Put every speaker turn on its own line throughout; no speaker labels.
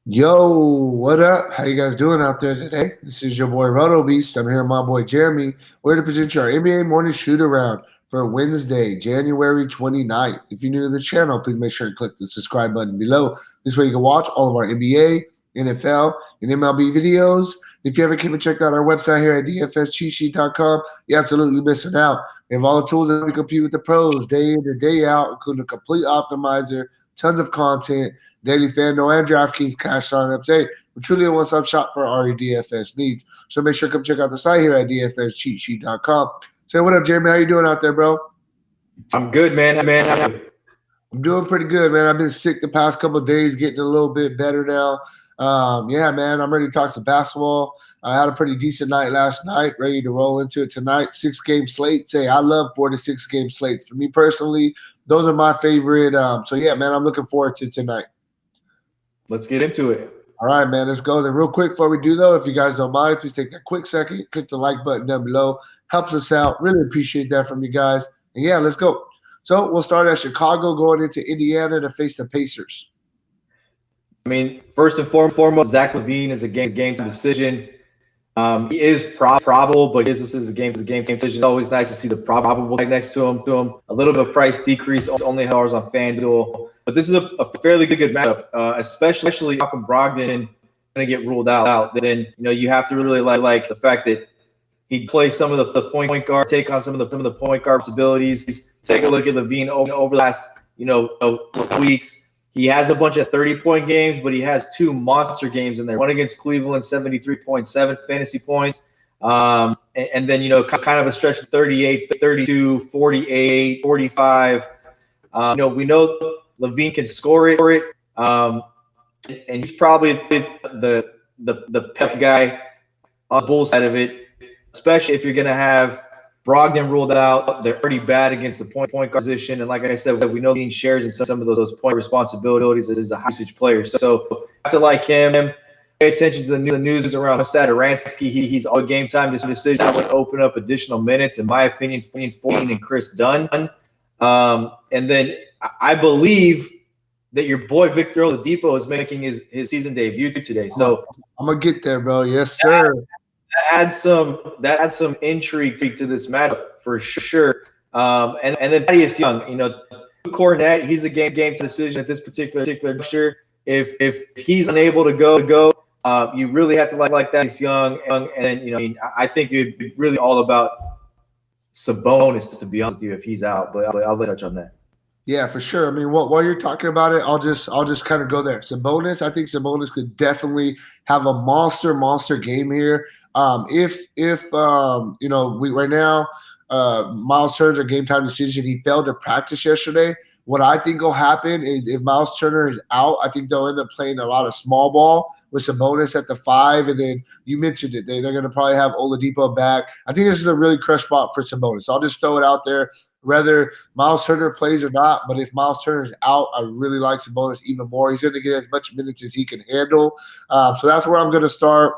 Yo, what up? How you guys doing out there today? This is your boy Roto Beast. I'm here with my boy Jeremy. We're to present you our NBA Morning Shootaround for Wednesday, January 29th. If you're new to the channel, please make sure to click the subscribe button below. This way you can watch all of our NBA, NFL, and MLB videos. If you haven't keep checked out our website here at dfscheatsheet.com, you're absolutely missing out. We have all the tools that we compete with the pros day in and day out, including a complete optimizer, tons of content, daily FanDuel and DraftKings cash signups. Hey, we're truly a one-stop shop for all your DFS needs. So make sure to come check out the site here at dfscheatsheet.com. So what up, Jeremy? How you doing out there, bro?
I'm good, man. How are you?
I'm doing pretty good, man. I've been sick the past couple of days, getting a little bit better now. Yeah, man, I'm ready to talk some basketball. I had a pretty decent night last night, ready to roll into it tonight. 6-game slates. Hey, I love 4 to 6 game slates. For me personally, those are my favorite. So yeah, man, I'm looking forward to tonight.
Let's get into it.
All right, man, let's go. Then real quick before we do, though, if you guys don't mind, please take that quick second, click the like button down below. Helps us out. Really appreciate that from you guys. And yeah, let's go. So we'll start at Chicago going into Indiana to face the Pacers.
I mean, first and foremost, Zach LaVine is a game decision. He is probable, but this is a game decision. It's always nice to see the probable next to him. A little bit of price decrease, only $100 on FanDuel. But this is a fairly good matchup, especially Malcolm Brogdon going to get ruled out. Then you have to really like the fact that he'd play some of the point guard, take on some of the point guard's abilities. Take a look at LaVine over the last weeks. He has a bunch of 30-point games, but he has 2 monster games in there. One against Cleveland, 73.7 fantasy points. And then, kind of a stretch of 38, 32, 48, 45. We know LaVine can score it. And he's probably the pep guy on the Bulls side of it, especially if you're going to have Brogdon ruled out. They're already bad against the point guard position. And like I said, we know he shares in some of those point responsibilities as a high usage player. So you have to like him. Pay attention to the news around Saturansky. He's all game time decision. That would open up additional minutes, in my opinion, for and Chris Dunn. And then I believe that your boy Victor Oladipo is making his season debut today. So
I'm gonna get there, bro. Yes, sir.
That adds some intrigue to this matchup for sure. And then Thaddeus Young, Cornette, he's a game decision at this particular juncture. If he's unable to go, you really have to like Thaddeus Young. And I think it'd be really all about Sabonis, to be honest with you, if he's out. But I'll touch on that.
Yeah, for sure. I mean, while you're talking about it, I'll just kind of go there. Sabonis, I think Sabonis could definitely have a monster game here. If we right now, Miles Turner's a game time decision. He failed to practice yesterday. What I think will happen is if Miles Turner is out, I think they'll end up playing a lot of small ball with Sabonis at the 5. And then you mentioned it. They're going to probably have Oladipo back. I think this is a really crush spot for Sabonis. I'll just throw it out there. Whether Miles Turner plays or not, but if Miles Turner is out, I really like Sabonis even more. He's going to get as much minutes as he can handle. So that's where I'm going to start.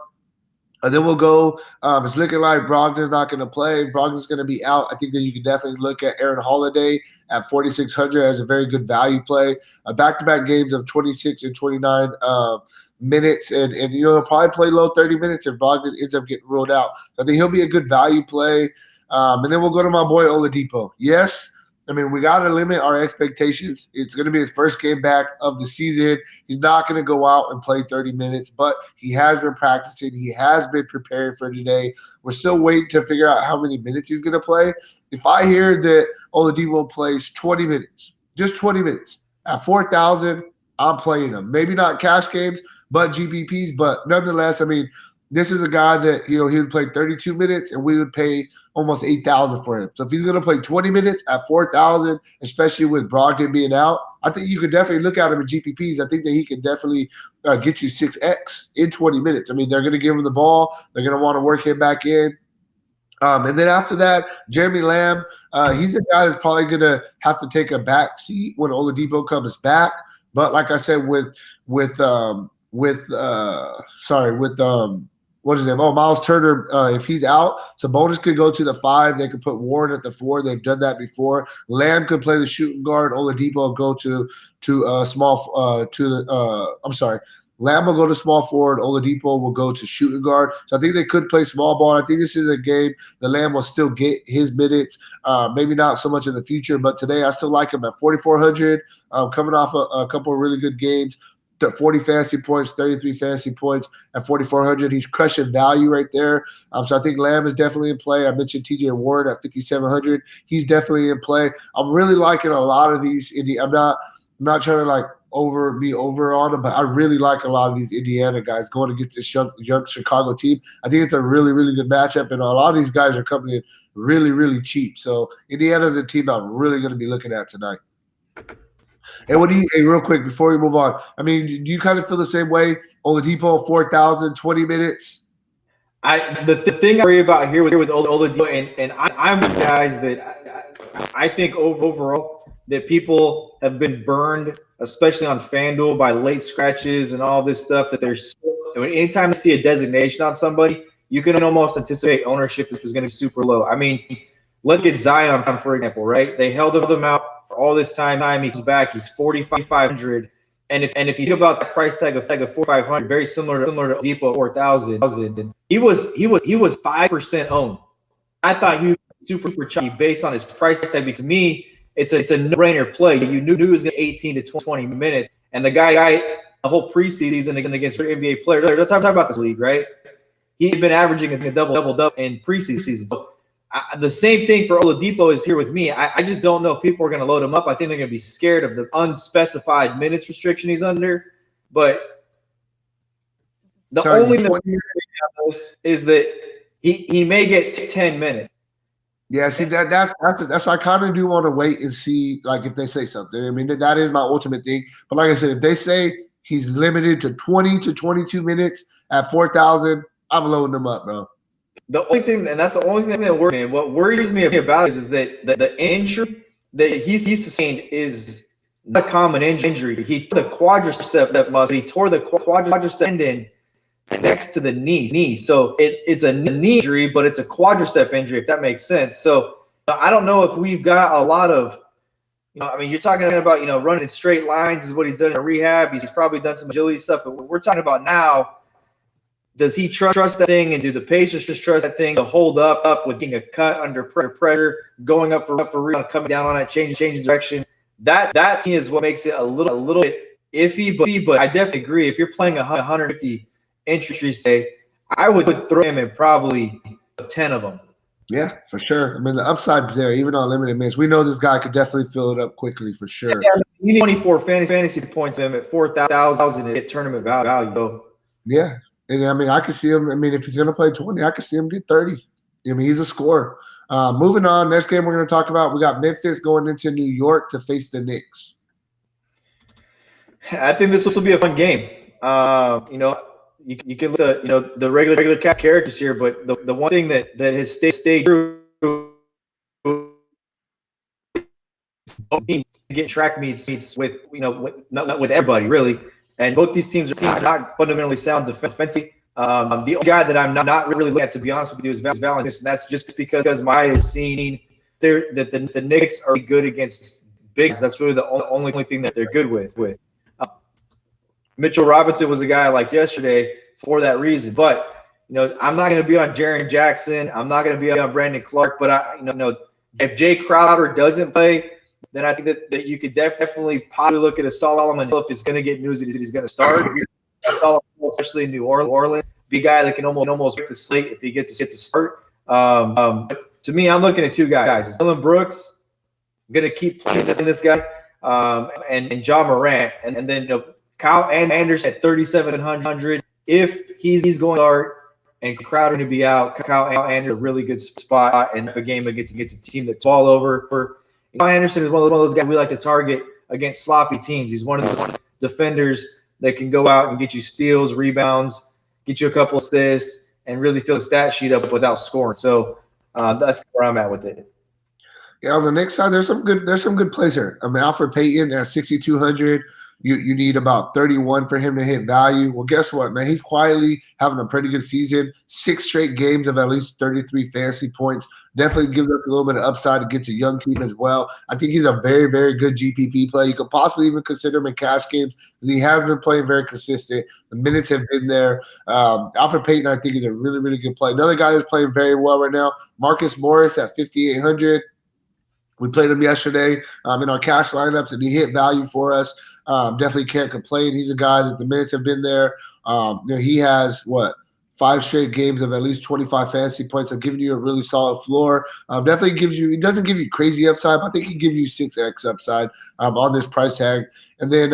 And then we'll go. It's looking like Brogdon's not going to play. Brogdon's going to be out. I think that you can definitely look at Aaron Holiday at 4,600 as a very good value play. Back-to-back games of 26 and 29 minutes, and they'll probably play low 30 minutes if Brogdon ends up getting ruled out. I think he'll be a good value play. And then we'll go to my boy Oladipo. Yes, I mean, we got to limit our expectations. It's going to be his first game back of the season. He's not going to go out and play 30 minutes, but he has been practicing. He has been preparing for today. We're still waiting to figure out how many minutes he's going to play. If I hear that Oladipo plays 20 minutes, just 20 minutes, at 4,000, I'm playing him. Maybe not cash games, but GPPs. But nonetheless, I mean, this is a guy that, he would play 32 minutes and we would pay almost 8,000 for him. So if he's going to play 20 minutes at 4,000, especially with Brogdon being out, I think you could definitely look at him in GPPs. I think that he can definitely get you 6X in 20 minutes. I mean, they're going to give him the ball. They're going to want to work him back in. And then after that, Jeremy Lamb, he's the guy that's probably going to have to take a back seat when Oladipo comes back. But like I said, what's his name? Oh, Miles Turner. If he's out, Sabonis could go to the 5. They could put Warren at the 4. They've done that before. Lamb could play the shooting guard. Oladipo go to small to the. I'm sorry. Lamb will go to small forward. Oladipo will go to shooting guard. So I think they could play small ball. I think this is a game the Lamb will still get his minutes. Maybe not so much in the future, but today I still like him at 4,400. Coming off a couple of really good games. 40 fantasy points, 33 fantasy points at 4,400. He's crushing value right there. So I think Lamb is definitely in play. I mentioned TJ Warren at 5,700. He's definitely in play. I'm really liking a lot of these. I'm not trying to like be over on them, but I really like a lot of these Indiana guys going against this young Chicago team. I think it's a really, really good matchup, and a lot of these guys are coming in really, really cheap. So Indiana's a team I'm really going to be looking at tonight. And what do you, hey, real quick before we move on? I mean, do you kind of feel the same way? Oladipo, 4,000, 20 minutes.
The thing I worry about here with Oladipo, and I'm these guys that I think overall that people have been burned, especially on FanDuel, by late scratches and all this stuff. That there's anytime you see a designation on somebody, you can almost anticipate ownership is going to be super low. I mean, let's get Zion, for example, right? They held him out for all this time. He comes back. He's 4,500. And if you think about the price tag of 4,500, very similar to Depot 4,000, he was 5% owned. I thought he was super chalky based on his price tag. Because to me, it's a no-brainer play. You knew he was going to 18 to 20 minutes, and the guy the whole preseason against NBA players. They're talking about this league, right? He'd been averaging a double in preseason. So the same thing for Oladipo is here with me. I just don't know if people are going to load him up. I think they're going to be scared of the unspecified minutes restriction he's under. But the only thing is that he may get 10 minutes.
Yeah, see that's I kind of do want to wait and see like if they say something. I mean that is my ultimate thing. But like I said, if they say he's limited to 20 to 22 minutes at 4,000, I'm loading him up, bro.
The only thing, and that's the only thing that worries me. What worries me about is that the injury that he's sustained is not a common injury. He tore the quadricep muscle. He tore the quadricep tendon next to the knee. So it's a knee injury, but it's a quadricep injury, if that makes sense. So I don't know if we've got a lot of, I mean, you're talking about, running in straight lines is what he's done in rehab. He's probably done some agility stuff, but what we're talking about now, does he trust that thing, and do the Pacers just trust that thing to hold up with getting a cut under pressure, going up for rebound, coming down on it, changing direction? That to me is what makes it a little bit iffy. But I definitely agree. If you're playing 150 entries today, I would throw him in probably 10 of them.
Yeah, for sure. I mean, the upside's there, even on limited minutes. We know this guy could definitely fill it up quickly, for sure.
Yeah, you need 24 fantasy points him at 4,000 to get tournament value.
Yeah. And I mean, I could see him. I mean, if he's going to play 20, I could see him get 30. I mean, he's a scorer. Moving on, next game we're going to talk about, we got Memphis going into New York to face the Knicks.
I think this will be a fun game. You can look at the regular characters here, but the one thing that has stayed true, get track meets with not with everybody really. And both these teams are not fundamentally sound defensively. The only guy that I'm not really looking at, to be honest with you, is Valanciunas, and that's just because my eye is seeing that the Knicks are good against bigs. That's really the only thing that they're good with. Mitchell Robinson was a guy I liked yesterday for that reason. But I'm not going to be on Jaren Jackson. I'm not going to be on Brandon Clark. But if Jay Crowder doesn't play, then I think that you could definitely probably look at a Solomon Hill if it's going to get news that he's going to start, especially in New Orleans. Be a guy that can almost break the slate if he gets a start. To me, I'm looking at two guys. It's Dylan Brooks. I'm going to keep playing this guy, and John Morant, and then Kyle Anderson at 3,700. If he's going to start and Crowder to be out, Kyle Anderson a really good spot in the game against a team that's all over. Kyle Anderson is one of those guys we like to target against sloppy teams. He's one of those defenders that can go out and get you steals, rebounds, get you a couple assists, and really fill the stat sheet up without scoring. So that's where I'm at with it.
Yeah, on the Knicks side, there's some good plays here. I mean, Alfred Payton at 6,200. You need about 31 for him to hit value. Well, guess what, man? He's quietly having a pretty good season. 6 straight games of at least 33 fantasy points. Definitely gives us a little bit of upside against a young team as well. I think he's a very, very good GPP play. You could possibly even consider him in cash games because he has been playing very consistent. The minutes have been there. Alfred Payton, I think, is a really, really good play. Another guy that's playing very well right now, Marcus Morris at 5,800. We played him yesterday in our cash lineups, and he hit value for us. Definitely can't complain. He's a guy that the minutes have been there. He has 5 straight games of at least 25 fantasy points. I'm giving you a really solid floor. Definitely gives you. It doesn't give you crazy upside, but I think he gives you 6x upside on this price tag. And then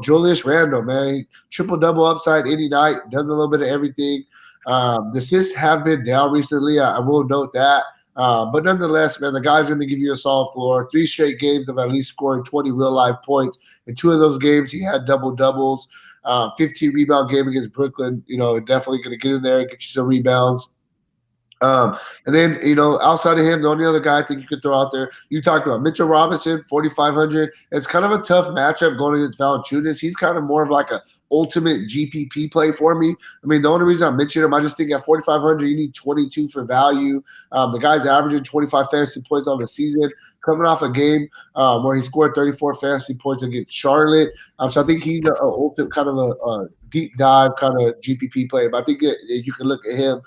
Julius Randle, man, triple double upside any night. Does a little bit of everything. The assists have been down recently. I will note that. But nonetheless, man, the guy's going to give you a solid floor. 3 straight games of at least scoring 20 real-life points. In 2 of those games, he had double-doubles. 15-rebound game against Brooklyn. Definitely going to get in there and get you some rebounds. And then, outside of him, the only other guy I think you could throw out there, you talked about Mitchell Robinson, 4,500. It's kind of a tough matchup going against Valanciunas. He's kind of more of like a ultimate GPP play for me. I mean, the only reason I mentioned him, I just think at 4,500, you need 22 for value. The guy's averaging 25 fantasy points on the season, coming off a game where he scored 34 fantasy points against Charlotte. So I think he's an ultimate kind of a deep dive kind of GPP play. But I think you can look at him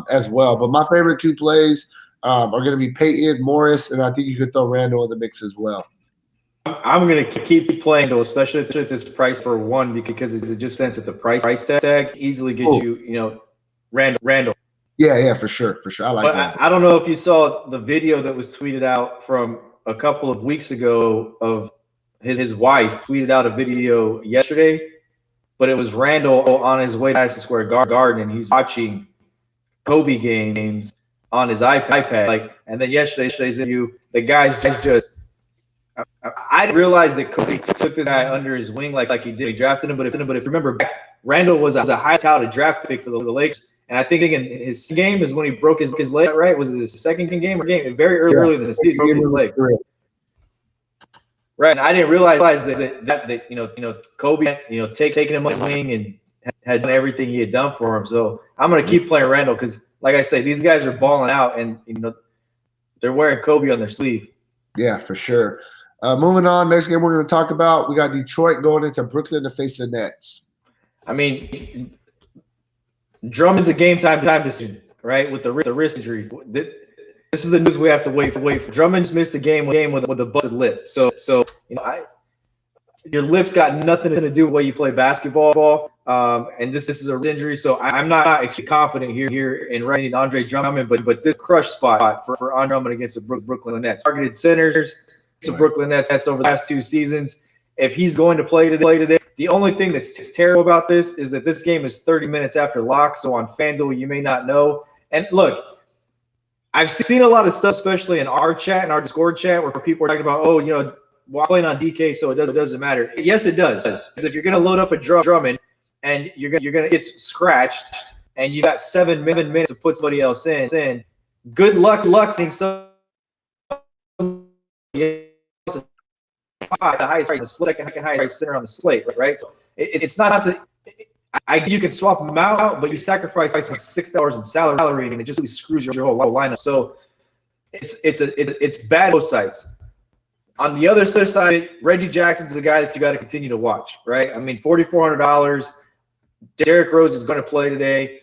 as well. But my favorite 2 plays are going to be Peyton, Morris, and I think you could throw Randall in the mix as well.
I'm going to keep playing, though, especially at this price for one, because it just sense that the price tag easily gets you, Randall.
Yeah, for sure. I like that.
I don't know if you saw the video that was tweeted out from a couple of weeks ago of his wife tweeted out a video yesterday, but it was Randall on his way to Madison Square Garden, and he's watching Kobe games on his iPad. And then yesterday's interview, the guy's just. I didn't realize that Kobe took this guy under his wing like he did. He drafted him, but if you remember back, Randall was a high touted draft pick for the Lakers. And I think in his game is when he broke his leg, right? Was it his second game? Very early in the season, he broke his leg. Right. And I didn't realize that Kobe, taking him on the wing and had done everything he had done for him. So I'm going to keep playing Randall because, like I say, these guys are balling out and, they're wearing Kobe on their sleeve.
Yeah, for sure. Moving on, next game we're going to talk about, we got Detroit going into Brooklyn to face the Nets.
I mean, Drummond's a game time decision, right? With the wrist injury. This is the news we have to wait for. Drummond's missed a game with a busted lip. So your lip's got nothing to do with the way you play basketball. And this is a wrist injury. So I'm not actually confident here in writing Andre Drummond, but this crush spot for Andre Drummond against the Brooklyn Nets. Targeted centers. The Brooklyn Nets over the last 2 seasons. If he's going to play today, the only thing that's terrible about this is that this game is 30 minutes after lock. So on FanDuel, you may not know. And look, I've seen a lot of stuff, especially in our chat, in our Discord chat, where people are talking about, playing on DK, so it doesn't matter. Yes, it does. Because if you're going to load up a Drummond and you're going to get scratched, and you got 7 minutes to put somebody else in, good luck finding some. The highest right, the second highest center on the slate, right? So it's not that you can swap them out, but you sacrifice like $6 in salary, and it just really screws your whole lineup. So it's bad both sides. On the other side, Reggie Jackson's a guy that you got to continue to watch, right? I mean, $4,400. Derrick Rose is going to play today.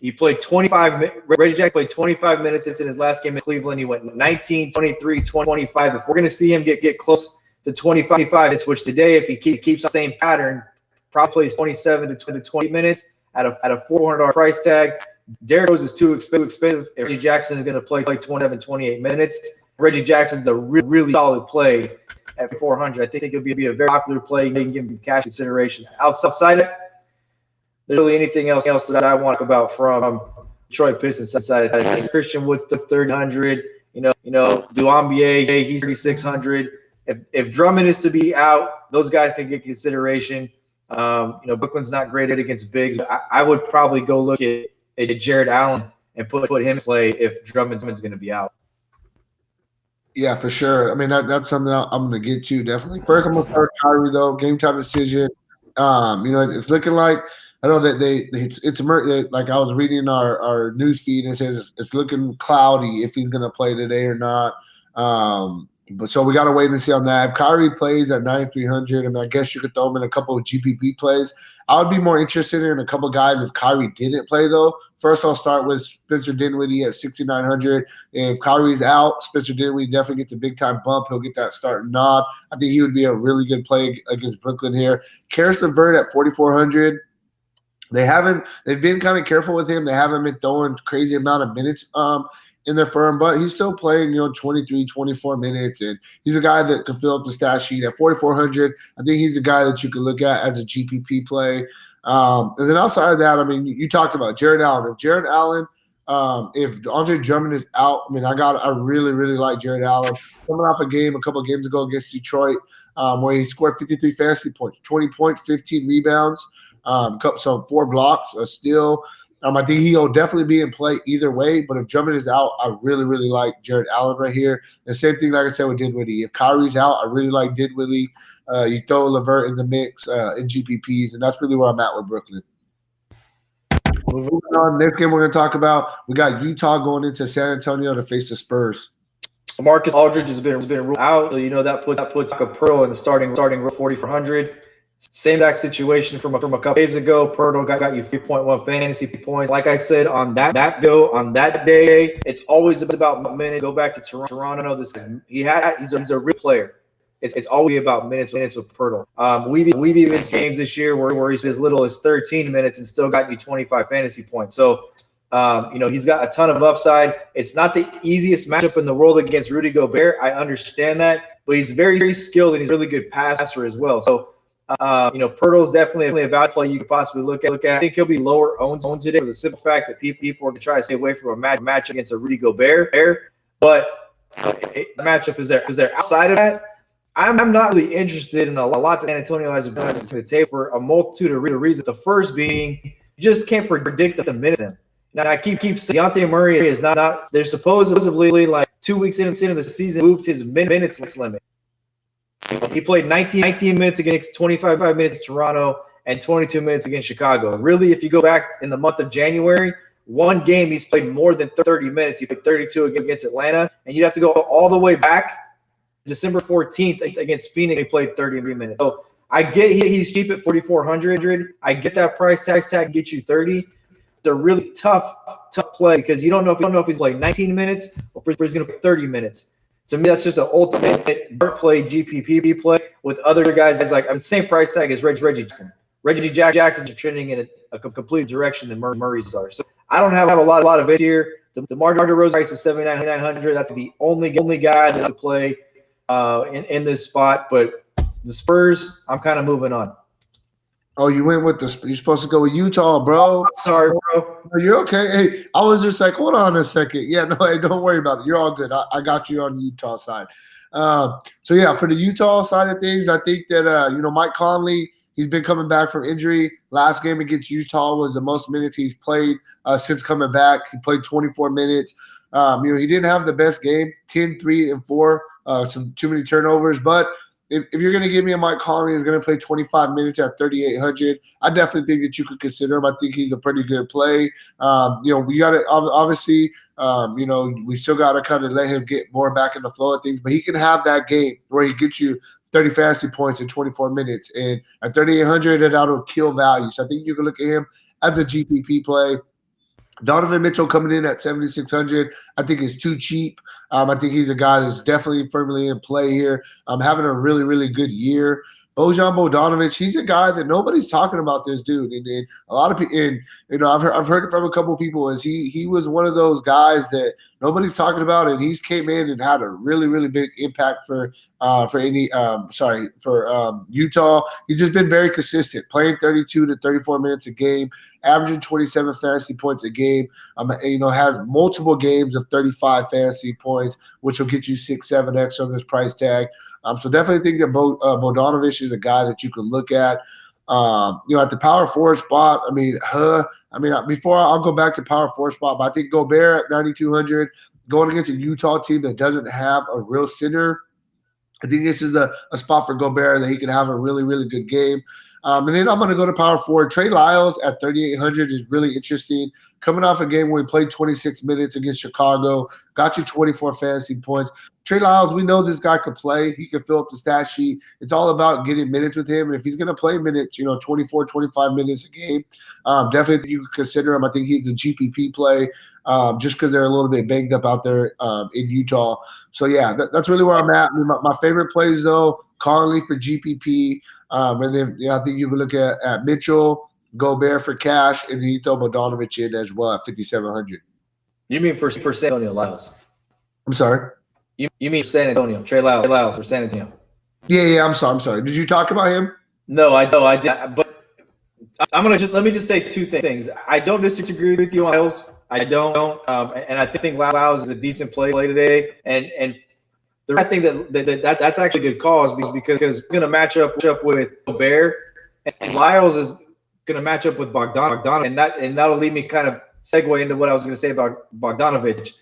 He played 25. Reggie Jackson played 25 minutes in his last game in Cleveland. He went 19, 23, 25. If we're going to see him get close to 25, it's which today, if he keeps the same pattern, probably plays 27 to 20 minutes at a $400 price tag. Derrick Rose is too expensive. If Reggie Jackson is going to play 27, 28 minutes, Reggie Jackson's a really solid play at 400. I think it'll be a very popular play. You can give him cash consideration. Outside of there's really anything else that I want to talk about from Detroit Pistons side. Christian Wood's 300. Duambier, he's 3,600. If Drummond is to be out, those guys can get consideration. Brooklyn's not great at against bigs. I would probably go look at Jared Allen and put him in play if Drummond's going to be out.
Yeah, for sure. I mean, that's something I'm going to get to definitely. First, I'm going to start with Kyrie though. Game time decision. It's looking like I know that like I was reading our news feed and it says it's looking cloudy if he's going to play today or not. But so we got to wait and see on that. If Kyrie plays at 9,300, I mean, I guess you could throw him in a couple of GPP plays. I would be more interested in a couple of guys if Kyrie didn't play though. First, I'll start with Spencer Dinwiddie at 6,900. If Kyrie's out, Spencer Dinwiddie definitely gets a big time bump. He'll get that starting nod. I think he would be a really good play against Brooklyn here. Karis LeVert at 4,400. They've been kind of careful with him. They haven't been throwing crazy amount of minutes in their firm, but he's still playing, 23, 24 minutes, and he's a guy that can fill up the stat sheet at 4,400. I think he's a guy that you can look at as a GPP play. And then outside of that, I mean, you talked about Jared Allen. If Andre Drummond is out, I mean, I really, really like Jared Allen. Coming off a couple of games ago against Detroit, where he scored 53 fantasy points, 20 points, 15 rebounds, so 4 blocks, a steal. I think he'll definitely be in play either way. But if Drummond is out, I really, really like Jared Allen right here. The same thing, like I said, with Dinwiddie. If Kyrie's out, I really like Dinwiddie. You throw LeVert in the mix in GPPs, and that's really where I'm at with Brooklyn. Moving on, next game we're going to talk about, we got Utah going into San Antonio to face the Spurs.
Marcus Aldridge has been ruled out, so that puts a Pearl in the starting 4,400. Same exact situation from a couple days ago. Pirtle got you 3.1 fantasy points. Like I said on that day, it's always about minutes. Go back to Toronto. He's a real player. It's always about minutes with Pirtle. We've even seen games this year where he's as little as 13 minutes and still got you 25 fantasy points. So he's got a ton of upside. It's not the easiest matchup in the world against Rudy Gobert. I understand that, but he's very, very skilled and he's a really good passer as well. So Pirtle's definitely a value play you could possibly look at. I think he'll be lower owned today for the simple fact that people are going to try to stay away from a match against a Rudy Gobert. But matchup is there. Outside of that, I'm not really interested in a lot that San Antonio has to the table for a multitude of reasons. The first being you just can't predict the minutes. Now I keep saying Dejounte Murray is not. They're supposedly like 2 weeks into the season moved his minutes limit. He played 19 minutes against 25 minutes Toronto and 22 minutes against Chicago. Really, if you go back in the month of January, one game he's played more than 30 minutes. He played 32 against Atlanta, and you'd have to go all the way back December 14th against Phoenix. He played 33 minutes. So I get he's cheap at 4,400. I get that price tag can get you 30. It's a really tough play because you don't know if he's playing 19 minutes or if he's going to play 30 minutes. To me, that's just an ultimate dart play, GPP play with other guys. It's like the same price tag as Reggie Jackson. Reggie Jackson's trending in a complete direction than Murray's are. So I don't have a lot of it here. The DeMar DeRozan price is 7,900. That's the only guy that will play in this spot. But the Spurs, I'm kind of moving on.
Oh, you went with you're supposed to go with Utah, bro.
Sorry, bro.
Are you okay? Hey, I was just like, hold on a second. Yeah, no, hey, don't worry about it. You're all good. I got you on the Utah side. So yeah, for the Utah side of things, I think that Mike Conley, he's been coming back from injury. Last game against Utah was the most minutes he's played since coming back. He played 24 minutes. He didn't have the best game, 10, 3, and 4, too many turnovers, but if you're going to give me a Mike Conley is going to play 25 minutes at 3,800, I definitely think that you could consider him. I think he's a pretty good play. We got to obviously, we still got to kind of let him get more back in the flow of things, but he can have that game where he gets you 30 fantasy points in 24 minutes. And at 3,800, that'll kill value. So I think you can look at him as a GPP play. Donovan Mitchell coming in at 7,600, I think is too cheap. I think he's a guy that's definitely firmly in play here. Having a really, really good year. Bojan Bogdanovic, he's a guy that nobody's talking about this dude. And a lot of people, I've heard it from a couple of people, is he was one of those guys that nobody's talking about, and he's came in and had a really, really big impact for Utah. He's just been very consistent, playing 32 to 34 minutes a game, averaging 27 fantasy points a game. Has multiple games of 35 fantasy points, which will get you 6-7x on this price tag. So definitely think that Bogdanovic is a guy that you can look at. At the power forward spot, before I'll go back to power forward spot, but I think Gobert at 9,200, going against a Utah team that doesn't have a real center. I think this is a spot for Gobert that he can have a really, really good game. And then I'm going to go to power forward. Trey Lyles at 3,800 is really interesting. Coming off a game where he played 26 minutes against Chicago, got you 24 fantasy points. Trey Lyles, we know this guy could play. He can fill up the stat sheet. It's all about getting minutes with him. And if he's going to play minutes, 24, 25 minutes a game, definitely you could consider him. I think he's a GPP play just because they're a little bit banged up out there in Utah. So, yeah, that's really where I'm at. I mean, my favorite plays, though, Conley for GPP. And then I think you would look at Mitchell, Gobert for cash, and then you throw Bogdanovic in as well at 5,700.
You mean for San Antonio Lyles?
I'm sorry?
You mean San Antonio, Trey Lyles for San Antonio?
Yeah, I'm sorry. Did you talk about him?
No, I did. But let me just say two things. I don't disagree with you, Lyles. I don't. And I think Lyles is a decent play today. And the right thing that's actually a good cause because it's going to match up with Gobert, and Lyles is going to match up with Bogdanovic, and that'll lead me kind of segue into what I was going to say about Bogdanovic.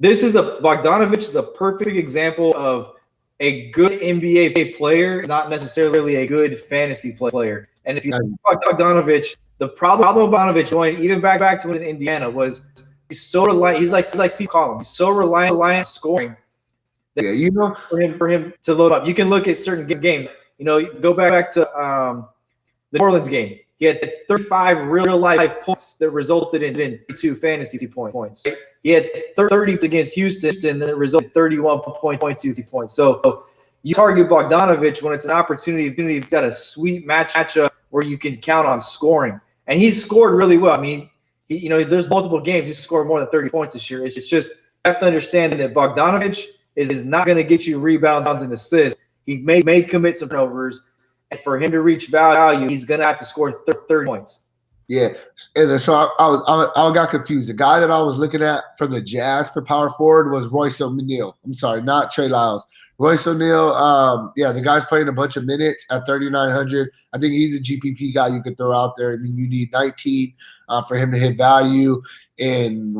Bogdanovic is a perfect example of a good NBA player, not necessarily a good fantasy player. And if you think about Bogdanovic, the problem with Bogdanovic going even back to in Indiana was he's so reliant. He's like Steve Collins. He's so reliant on scoring.
Yeah,
for him to load up. You can look at certain games. Go back to the New Orleans game. He had 35 real life points that resulted in 2 fantasy points. He had 30 against Houston that resulted in 31.2 points. So you target Bogdanovic when it's an opportunity. You've got a sweet matchup where you can count on scoring, and he's scored really well. I mean, there's multiple games he's scored more than 30 points this year. It's just you have to understand that Bogdanovic is not going to get you rebounds and assists. He may commit some turnovers, and for him to reach value, he's going to have to score 30 points.
Yeah, and so I got confused. The guy that I was looking at from the Jazz for power forward was Royce O'Neal. I'm sorry, not Trey Lyles. Royce O'Neal, the guy's playing a bunch of minutes at 3,900. I think he's a GPP guy you could throw out there. I mean, you need 19 for him to hit value. In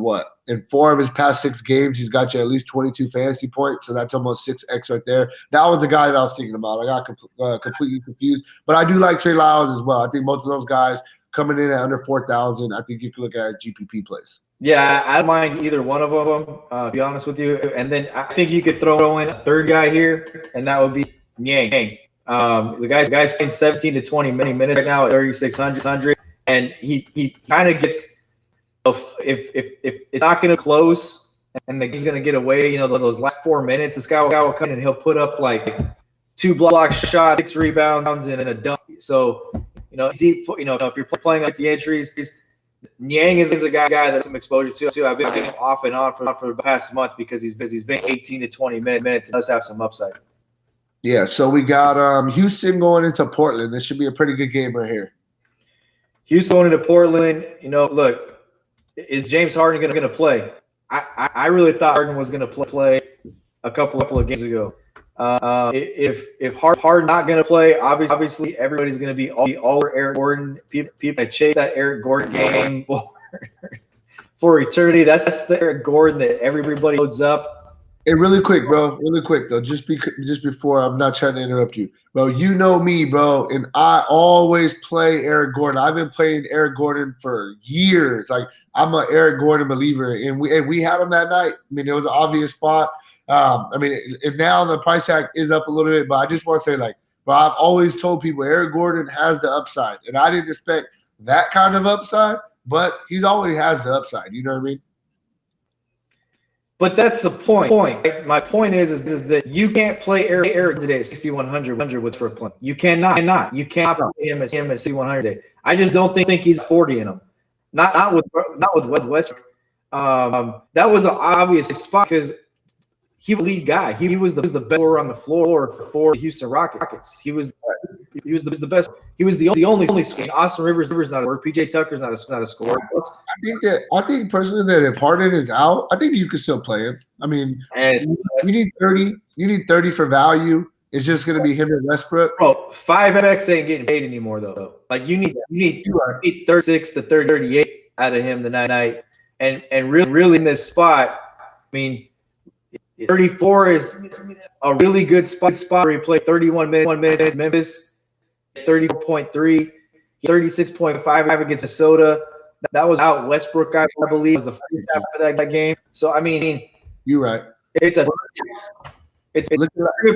4 of his past 6 games, he's got you at least 22 fantasy points. So that's almost 6x right there. That was the guy that I was thinking about. I got completely confused. But I do like Trey Lyles as well. I think both of those guys coming in at under 4,000, I think you can look at GPP plays.
Yeah, I don't mind either one of them, to be honest with you. And then I think you could throw in a third guy here, and that would be Niang. The guy's playing 17 to 20 minutes right now at 3,600, and he kind of gets if it's not going to close and the game's going to get away, those last 4 minutes, this guy will come in and he'll put up like 2 block shots, 6 rebounds, and a dunk. So deep, if you're playing like the entries, Niang is a guy that's some exposure to. I've been off and on for the past month because he's been 18 to 20 minutes and does have some upside.
Yeah, so we got Houston going into Portland. This should be a pretty good game right here.
Houston going into Portland, look, is James Harden going to play? I really thought Harden was going to play a couple of games ago. If Harden not going to play, obviously everybody's going to be all over Eric Gordon. People chase that Eric Gordon game for eternity. That's the Eric Gordon that everybody loads up.
Hey, really quick, bro. Really quick though. Just before, I'm not trying to interrupt you, bro. You know me, bro, and I always play Eric Gordon. I've been playing Eric Gordon for years. Like I'm an Eric Gordon believer, and we had him that night. I mean, it was an obvious spot. And now the price tag is up a little bit, but I just want to say, bro, I've always told people Eric Gordon has the upside, and I didn't expect that kind of upside, but he's always has the upside. You know what I mean?
But that's the point. My point is that you can't play Eric today at 6,100 with Brooklyn. You cannot. You cannot play him at 6,100 today. I just don't think he's 40 in him. Not with Westbrook. That was an obvious spot because he was the lead guy. He was the best scorer on the floor for the Houston Rockets. He was the best. He was the only scorer. Austin Rivers not a scorer. PJ Tucker's not a scorer.
I think personally that if Harden is out, I think you could still play him. I mean, you need 30. You need 30 for value. It's just going to be him and Westbrook.
Bro, 5X ain't getting paid anymore though. Like you need 36 to 38 out of him tonight. And really in this spot, mean, 34 is a really good spot where he played 31 minutes, 1 minute in Memphis, 34.3, 36.5 against Minnesota. That was out Westbrook, I believe, was the first half of that game. So, I mean,
you're right.
It's a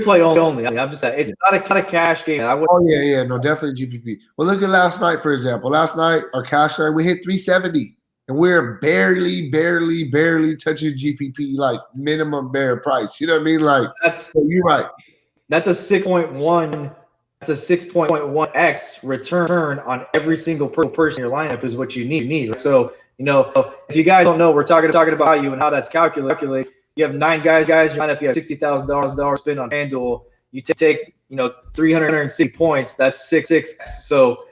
play only. I mean, I'm just saying it's not a cash game.
No, definitely GPP. Well, look at last night, for example. Last night, our cash line, we hit 370, and we're barely touching GPP, like minimum bear price. You know what I mean? Like so you're right.
That's a 6.1. That's a 6.1x return on every single person in your lineup is what you need. So, if you guys don't know, we're talking about you and how that's calculated. You have 9 guys in your lineup. You have $60,000 spent on FanDuel. You take 360 points. That's 6. So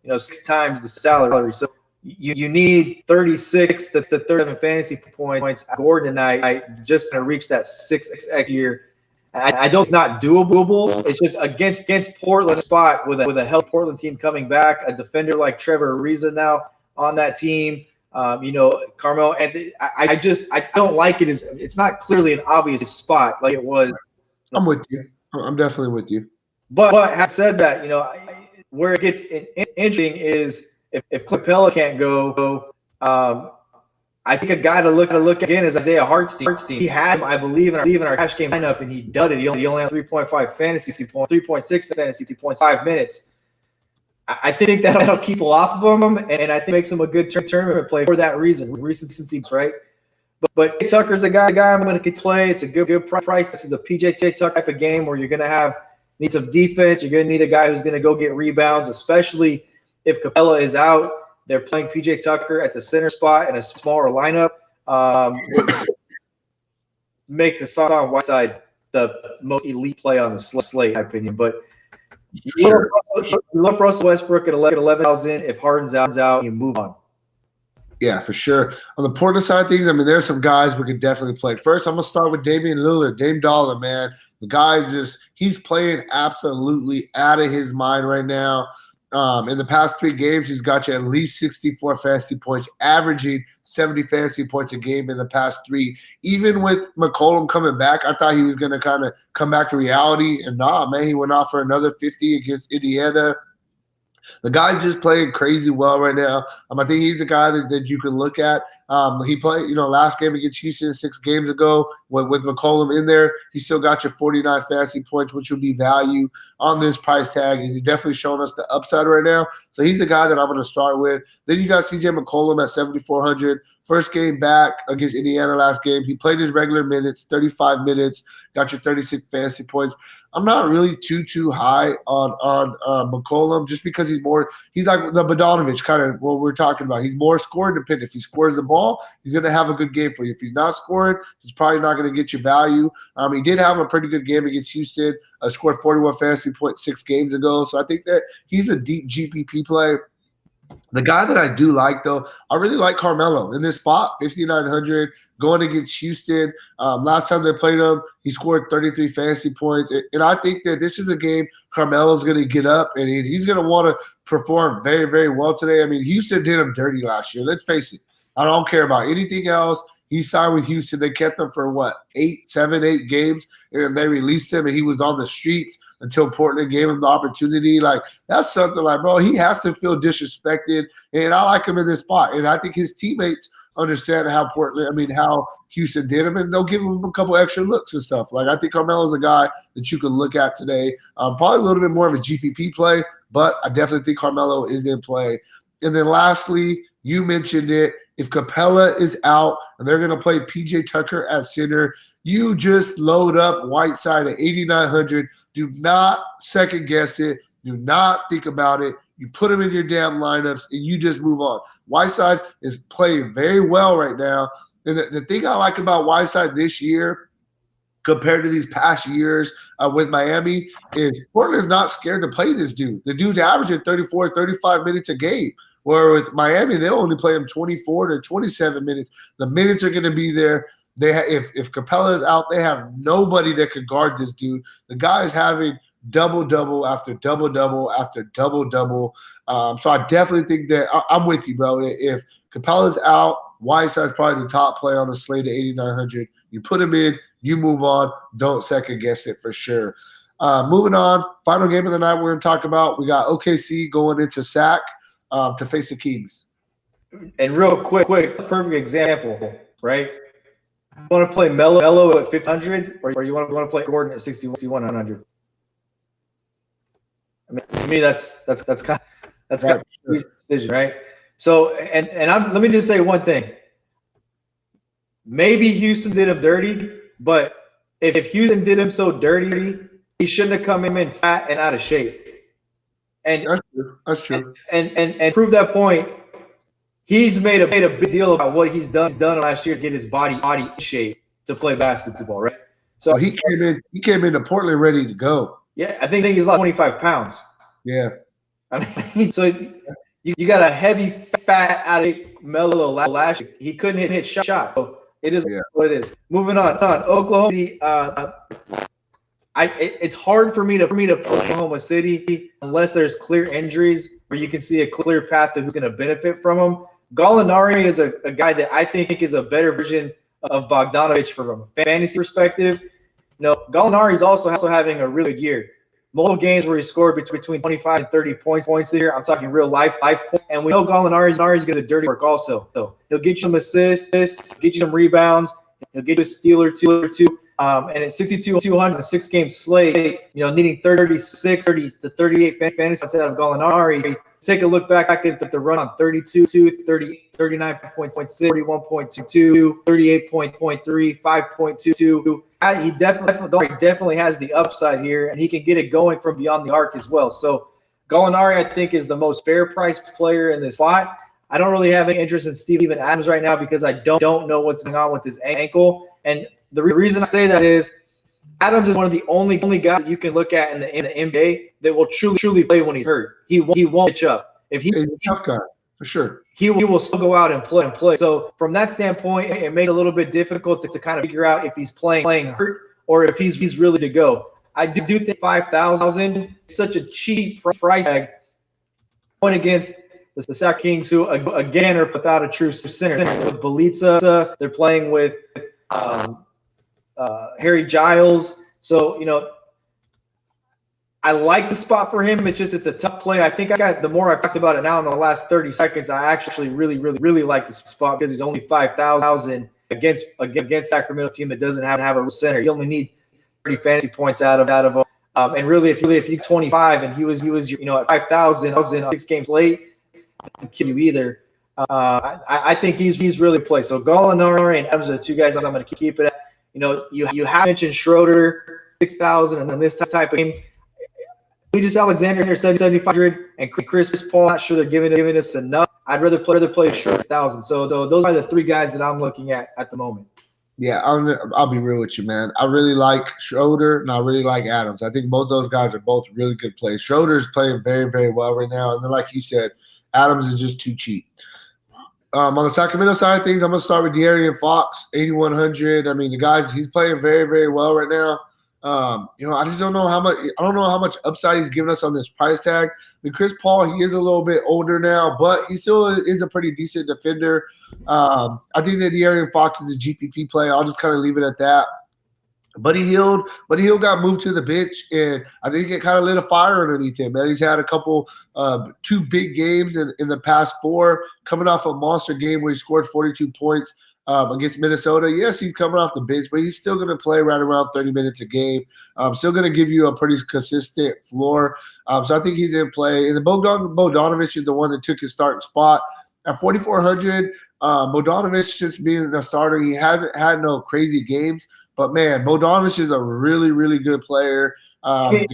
6 times the salary. So you need 36 to 37 fantasy points. Gordon tonight just to reach that 6x year. I don't. It's not doable. It's just against Portland spot with a healthy Portland team coming back. A defender like Trevor Ariza now on that team. Carmelo. And I don't like it. It's not clearly an obvious spot like it was.
I'm with you. I'm definitely with you.
But having said that, where it gets interesting is if Capella can't go. I think a guy to look again is Isaiah Hartenstein. He had him, I believe, in our cash game lineup, and he dudded. He only had 3.5 fantasy points, 3.6 fantasy points, 5 minutes. I think that'll keep people off of him, and I think makes him a good tournament play for that reason. Recency, right? But Tucker's a guy I'm going to play. It's a good price. This is a PJ Tucker type of game where you're going to need some defense. You're going to need a guy who's going to go get rebounds, especially if Capella is out. They're playing PJ Tucker at the center spot in a smaller lineup. Make Hassan Whiteside the most elite play on the slate, in my opinion. But you look Russell Westbrook at 11,000. If Harden's out, you move on.
Yeah, for sure. On the Portland side of things, I mean, there's some guys we could definitely play. First, I'm going to start with Damian Lillard, Dame Dollar, man. The guy's he's playing absolutely out of his mind right now. In the past 3 games, he's got you at least 64 fantasy points, averaging 70 fantasy points a game in the past 3. Even with McCollum coming back, I thought he was going to kind of come back to reality. And man, he went off for another 50 against Indiana. The guy's just playing crazy well right now. I think he's the guy that you can look at. He played, last game against Houston 6 games ago with McCollum in there. He still got your 49 fantasy points, which would be value on this price tag. And he's definitely showing us the upside right now. So he's the guy that I'm going to start with. Then you got CJ McCollum at 7,400. First game back against Indiana last game. He played his regular minutes, 35 minutes, got your 36 fantasy points. I'm not really too high on McCollum just because he's like the Bogdanovic kind of what we're talking about. He's more score dependent. If he scores the ball, he's going to have a good game for you. If he's not scoring, he's probably not going to get you value. He did have a pretty good game against Houston. Scored 41 fantasy points 6 games ago. So I think that he's a deep GPP play. The guy that I do like, though, I really like Carmelo in this spot, 5,900, going against Houston. Last time they played him, he scored 33 fantasy points. And I think that this is a game Carmelo's going to get up, and he's going to want to perform very, very well today. I mean, Houston did him dirty last year. Let's face it. I don't care about anything else. He signed with Houston. They kept him for, 8 games, and they released him, and he was on the streets until Portland gave him the opportunity. Like, that's something like, bro, he has to feel disrespected, and I like him in this spot. And I think his teammates understand how Houston did him, and they'll give him a couple extra looks and stuff. Like, I think Carmelo's a guy that you can look at today. Probably a little bit more of a GPP play, but I definitely think Carmelo is in play. And then lastly, you mentioned it, if Capella is out and they're going to play PJ Tucker at center, you just load up Whiteside at 8,900. Do not second guess it. Do not think about it. You put him in your damn lineups and you just move on. Whiteside is playing very well right now. And the thing I like about Whiteside this year compared to these past years with Miami is Portland's not scared to play this dude. The dude's averaging 34, 35 minutes a game. Where with Miami, they'll only play him 24 to 27 minutes. The minutes are going to be there. If Capella is out, they have nobody that could guard this dude. The guy is having double-double after double-double after double-double. So I definitely think that I'm with you, bro. If Capella's out, Whiteside's probably the top play on the slate at 8,900. You put him in, you move on. Don't second guess it for sure. Moving on, final game of the night we're going to talk about. We got OKC going into SAC to face the Kings.
And real quick, perfect example, right? You want to play Melo at 1500, or you want to play Gordon at 6100? I mean, to me, that's kind of an easy decision, right? So, and let me just say one thing. Maybe Houston did him dirty, but if Houston did him so dirty, he shouldn't have come in fat and out of shape. And
that's true.
And prove that point. He's made a big deal about what he's done last year to get his body in shape to play basketball, right? So
he came into Portland ready to go.
Yeah, I think he's lost 25 pounds.
Yeah.
I mean, so you got a heavy, fat, addict Melo last year. He couldn't hit shots. So it is what it is. Moving on. Oklahoma. It's hard for me to put Oklahoma City unless there's clear injuries where you can see a clear path to who's going to benefit from him. Gallinari is a guy that I think is a better version of Bogdanovich from a fantasy perspective. Gallinari is also having a really good year. Multiple games where he scored between 25 and 30 points this year. I'm talking real life points. And we know Gallinari is going to do dirty work also. So he'll get you some assists, get you some rebounds. He'll get you a steal or two. And at 62-200, a 6-game slate, needing 30 to 38 fantasy points out of Gallinari. Take a look back at the run on 32, 30, 39.6, 41.22, 38.3, 5.22. He definitely has the upside here, and he can get it going from beyond the arc as well. So Gallinari, I think, is the most fair-priced player in this spot. I don't really have any interest in Steven Adams right now because I don't know what's going on with his ankle. And the reason I say that is Adams is one of the only guys that you can look at in the NBA that will truly play when he's hurt. He won't pitch up.
He's a tough guy for sure.
He will still go out and play. So from that standpoint, it makes it a little bit difficult to kind of figure out if he's playing hurt or if he's really to go. I do think 5,000 is such a cheap price tag going against the Sac Kings, who again are without a true center. With Bjelica, they're playing with Harry Giles. So, I like the spot for him. It's a tough play. I think the more I've talked about it now in the last 30 seconds, I actually really like the spot because he's only 5,000 against Sacramento team that doesn't have a center. You only need 30 fantasy points out of him. And really, if you 25 and he was at 5,000, 6 games late, I don't kill you either. I think he's really played. So Gallinari and Adams are the two guys I'm going to keep it at. You have mentioned Schroeder, 6,000, and then this type of game. Just Alexander 7,500 and Chris Paul. Not sure they're giving us enough. I'd rather play 6,000. So those are the three guys that I'm looking at the moment.
Yeah, I'll be real with you, man. I really like Schroeder and I really like Adams. I think both those guys are both really good plays. Schroeder's playing very, very well right now, and then like you said, Adams is just too cheap. On the Sacramento side of things, I'm gonna start with De'Aaron Fox, 8,100. I mean, the guys, he's playing very, very well right now. I just don't know how much. I don't know how much upside he's giving us on this price tag. I mean, Chris Paul, he is a little bit older now, but he still is a pretty decent defender. I think that De'Aaron Fox is a GPP play. I'll just kind of leave it at that. Buddy Hield got moved to the bench, and I think it kind of lit a fire underneath him, man. He's had a couple, 2 big games in the past 4, coming off a monster game where he scored 42 points against Minnesota. Yes, he's coming off the bench, but he's still going to play right around 30 minutes a game. Still going to give you a pretty consistent floor. So I think he's in play. And the Bogdanovich is the one that took his starting spot. At 4,400, Bogdanovich, since being a starter, he hasn't had no crazy games. But man, Bogdanovich is a really, really good player. I'm a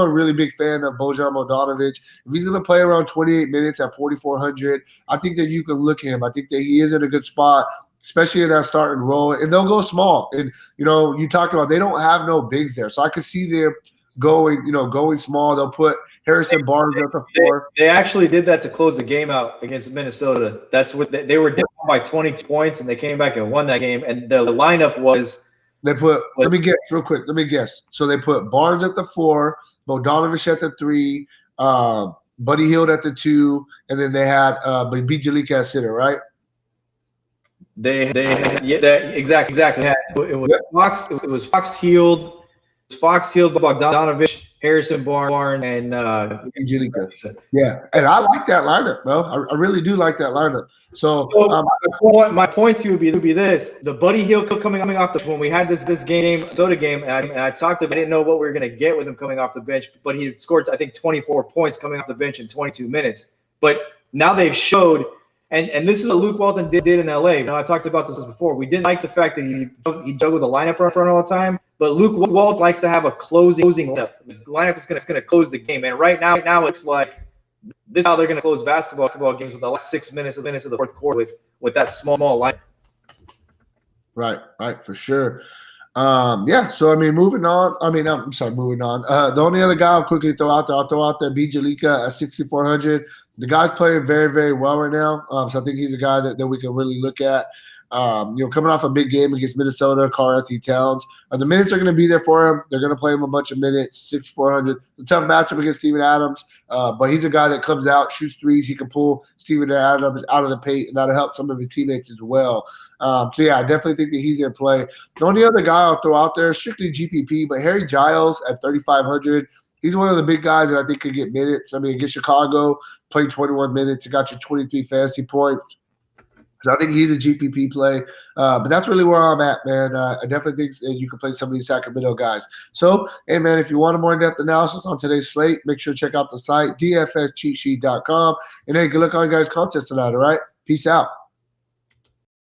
really big fan of Bojan Bogdanovic. If he's going to play around 28 minutes at 4,400, I think that you can look at him. I think that he is in a good spot, especially in that starting role. And they'll go small. And you talked about they don't have no bigs there, so I could see them going small. They'll put Harrison Barnes at the 4.
They actually did that to close the game out against Minnesota. That's what they were down by 22 points, and they came back and won that game. And the lineup was
they put. Let me guess real quick. Let me guess. So they put Barnes at the 4, Bogdanovich at the 3, Buddy Hield at the 2, and then they had Bjelica at center, right?
Exactly. It was Fox. It was Fox Healed. Fox Healed, Bogdanovich, Harrison Barnes, and
Angelica. Yeah, and I like that lineup, bro. I really do like that lineup. So
my point to you would be this: the Buddy Hield coming off the when we had this game soda game, and I talked about I didn't know what we were going to get with him coming off the bench, but he scored I think 24 points coming off the bench in 22 minutes. But now they've showed. And this is what Luke Walton did in LA. Now I talked about this before. We didn't like the fact that he juggled the lineup around all the time. But Luke Walton likes to have a closing lineup. The lineup is going to close the game. And right now it's like this is how they're going to close basketball games with the last 6 minutes of the fourth quarter with that small lineup.
Right, for sure. Yeah, so I mean, moving on. Moving on. The only other guy I'll quickly throw out there, B. Jalika at 6,400. The guy's playing very, very well right now. So I think he's a guy that we can really look at. Coming off a big game against Minnesota, Karl-Anthony Towns. The minutes are going to be there for him. They're going to play him a bunch of minutes, 6,400. A tough matchup against Steven Adams, but he's a guy that comes out, shoots threes. He can pull Steven Adams out of the paint, and that'll help some of his teammates as well. I definitely think that he's in play. The only other guy I'll throw out there is strictly GPP, but Harry Giles at 3,500. He's one of the big guys that I think could get minutes. I mean, against Chicago, played 21 minutes. He got you 23 fantasy points. So I think he's a GPP play. But that's really where I'm at, man. I definitely think you can play some of these Sacramento guys. So, hey, man, if you want a more in-depth analysis on today's slate, make sure to check out the site, dfscheatsheet.com. And hey, good luck on you guys' contest tonight, all right? Peace out.